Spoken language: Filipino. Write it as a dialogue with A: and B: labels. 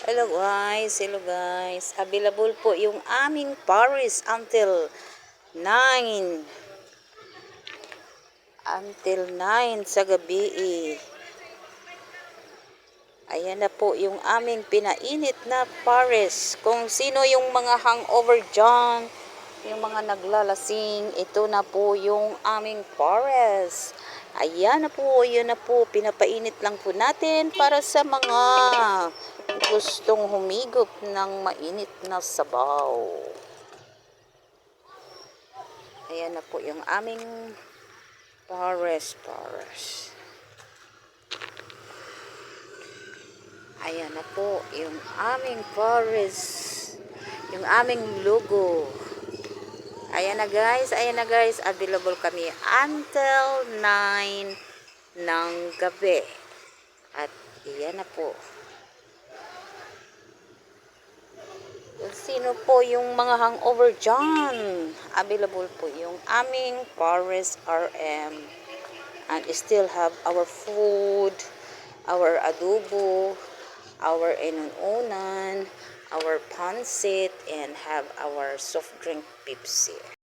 A: Hello guys. Available po yung aming Paris until 9 sa gabi. Ayan na po yung aming pinainit na Paris. Kung sino yung mga hangover dyan, yung mga naglalasing, ito na po yung aming Paris. Ayan na po, yun na po. Pinapainit lang po natin para sa mga gustong humigop ng mainit na sabaw. Ayan na po yung aming Paris. Ayan na po yung aming Paris. Yung aming logo. Ayan na guys, available kami until 9 ng gabi. At iyan na po. Kung sino po yung mga hangover dyan, available po yung aming Paris RM. And still have our food, our adobo, our inuunan, our pancit, and have our soft drink Pepsi.